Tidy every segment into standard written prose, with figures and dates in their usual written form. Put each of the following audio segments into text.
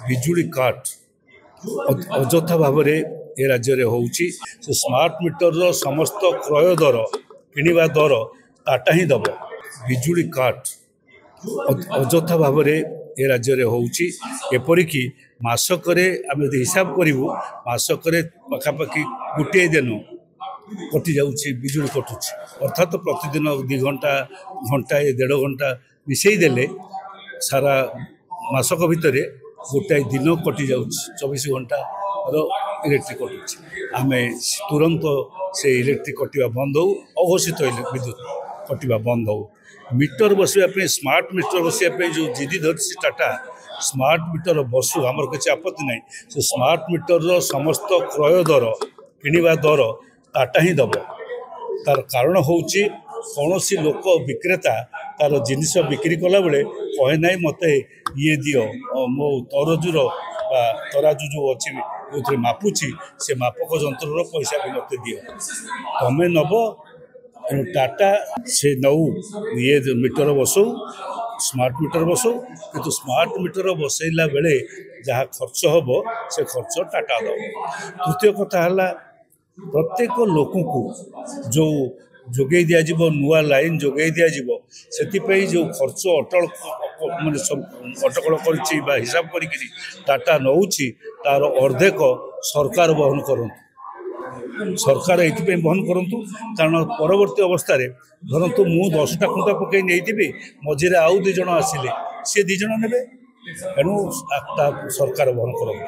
ବିଜୁଳି କାଟ ଅଯଥା ଭାବରେ ଏ ରାଜ୍ୟରେ ହେଉଛି। ସେ ସ୍ମାର୍ଟ ମିଟରର ସମସ୍ତ କ୍ରୟ ଦର କିଣିବା ଦର ଟାଟା ହିଁ ଦେବ। ବିଜୁଳି କାଟ ଅଯଥା ଭାବରେ ଏ ରାଜ୍ୟରେ ହେଉଛି। ଏପରିକି ମାସକରେ ଆମେ ଯଦି ହିସାବ କରିବୁ ମାସକରେ ପାଖାପାଖି ଗୋଟିଏ ଦିନ କଟି ଯାଉଛି, ବିଜୁଳି କଟୁଛି। ଅର୍ଥାତ୍ ପ୍ରତିଦିନ 2 ଘଣ୍ଟା ଘଣ୍ଟାଏ 1.5 ଘଣ୍ଟା ମିଶାଇ ଦେଲେ ସାରା ମାସକ ଭିତରେ ଗୋଟାଏ ଦିନ କଟି ଯାଉଛି। 24 ଘଣ୍ଟାର ଇଲେକ୍ଟ୍ରିକ୍ କଟୁଛି। ଆମେ ତୁରନ୍ତ ସେ ଇଲେକ୍ଟ୍ରିକ୍ କଟିବା ବନ୍ଦ ହେଉ, ଅଘୋଷିତ ବିଦ୍ୟୁତ୍ କଟିବା ବନ୍ଦ ହେଉ। ମିଟର ବସିବା ପାଇଁ ସ୍ମାର୍ଟ ମିଟର ବସିବା ପାଇଁ ଯେଉଁ ଜିଦି ଧରିଛି ଟାଟା, ସ୍ମାର୍ଟ ମିଟର ବସୁ, ଆମର କିଛି ଆପତ୍ତି ନାହିଁ। ସେ ସ୍ମାର୍ଟ ମିଟରର ସମସ୍ତ କ୍ରୟ ଦର କିଣିବା ଦର ଟାଟା ହିଁ ଦେବ। ତାର କାରଣ ହେଉଛି କୌଣସି ଲୋକ ବିକ୍ରେତା ତାର ଜିନିଷ ବିକ୍ରି କଲାବେଳେ କହେ ନାହିଁ ମୋତେ ଇଏ ଦିଅ, ମୋ ତରଜୁର ବା ତରାଜୁ ଯେଉଁ ଅଛି ଯେଉଁଥିରେ ମାପୁଛି ସେ ମାପକ ଯନ୍ତ୍ରର ପଇସା ବି ମୋତେ ଦିଅ, ତମେ ନେବ। ତେଣୁ ଟାଟା ସେ ନେଉ ଇଏ ମିଟର ବସଉ, ସ୍ମାର୍ଟ ମିଟର ବସଉ, କିନ୍ତୁ ସ୍ମାର୍ଟ ମିଟର ବସେଇଲା ବେଳେ ଯାହା ଖର୍ଚ୍ଚ ହେବ ସେ ଖର୍ଚ୍ଚ ଟାଟା ଦେବ। ତୃତୀୟ କଥା ହେଲା ପ୍ରତ୍ୟେକ ଲୋକଙ୍କୁ ଯେଉଁ ଯୋଗାଇ ଦିଆଯିବ, ନୂଆ ଲାଇନ୍ ଯୋଗାଇ ଦିଆଯିବ, ସେଥିପାଇଁ ଯେଉଁ ଖର୍ଚ୍ଚ ଅଟକଳ କରିଛି ବା ହିସାବ କରିକିରି ଟାଟା ନେଉଛି ତାର ଅର୍ଦ୍ଧେକ ସରକାର ବହନ କରନ୍ତୁ। ସରକାର ଏଇଥିପାଇଁ ବହନ କରନ୍ତୁ କାରଣ ପରବର୍ତ୍ତୀ ଅବସ୍ଥାରେ ଧରନ୍ତୁ ମୁଁ 10ଟା ଖୁଣ୍ଟ ପକାଇ ନେଇଥିବି, ମଝିରେ ଆଉ 2 ଜଣ ଆସିଲେ, ସେ 2 ଜଣ ନେବେ। ତେଣୁ ସରକାର ବହନ କରନ୍ତୁ।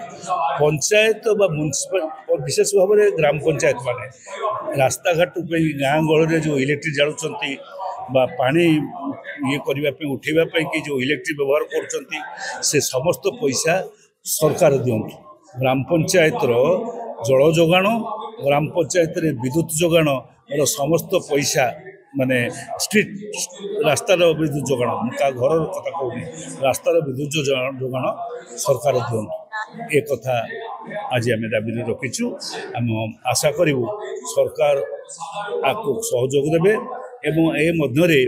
ପଞ୍ଚାୟତ ବା ମ୍ୟୁନିସିପାଲ, ବିଶେଷ ଭାବରେ ଗ୍ରାମ ପଞ୍ଚାୟତ ମାନେ ରାସ୍ତାଘାଟ ପାଇଁ ଗାଁ ଗହଳିରେ ଯେଉଁ ଇଲେକ୍ଟ୍ରିକ୍ ଜାଳୁଛନ୍ତି ବା ପାଣି ଇଏ କରିବା ପାଇଁ ଉଠାଇବା ପାଇଁ କି ଯେଉଁ ଇଲେକ୍ଟ୍ରିକ୍ ବ୍ୟବହାର କରୁଛନ୍ତି ସେ ସମସ୍ତ ପଇସା ସରକାର ଦିଅନ୍ତୁ। ଗ୍ରାମ ପଞ୍ଚାୟତର ଜଳ ଯୋଗାଣ, ଗ୍ରାମ ପଞ୍ଚାୟତରେ ବିଦ୍ୟୁତ୍ ଯୋଗାଣର ସମସ୍ତ ପଇସା ମାନେ ଷ୍ଟ୍ରିଟ୍ ରାସ୍ତାର ବିଦ୍ୟୁତ୍ ଯୋଗାଣ, ମୁଁ କାହା ଘରର କଥା କହୁନି, ରାସ୍ତାର ବିଦ୍ୟୁତ୍ ଯୋଗାଣ ସରକାର ଦିଅନ୍ତୁ। ଏ କଥା ଆଜି ଆମେ ଦାବିରେ ରଖିଛୁ। ଆମେ ଆଶା କରିବୁ ସରକାର ଆକୁ ସହଯୋଗ ଦେବେ ଏବଂ ଏ ମଧ୍ୟରେ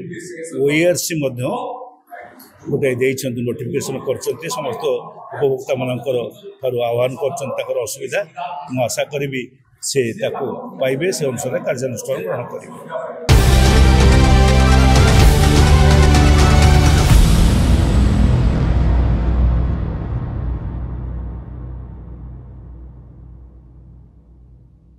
OERC ମଧ୍ୟ ଗୋଟେ ଦେଇଛନ୍ତି, ନୋଟିଫିକେସନ୍ କରିଛନ୍ତି, ସମସ୍ତ ଉପଭୋକ୍ତାମାନଙ୍କର ଠାରୁ ଆହ୍ୱାନ କରିଛନ୍ତି ତାଙ୍କର ଅସୁବିଧା। ମୁଁ ଆଶା କରିବି ସେ ତାକୁ ପାଇବେ, ସେ ଅନୁସାରେ କାର୍ଯ୍ୟାନୁଷ୍ଠାନ ଗ୍ରହଣ କରିବେ।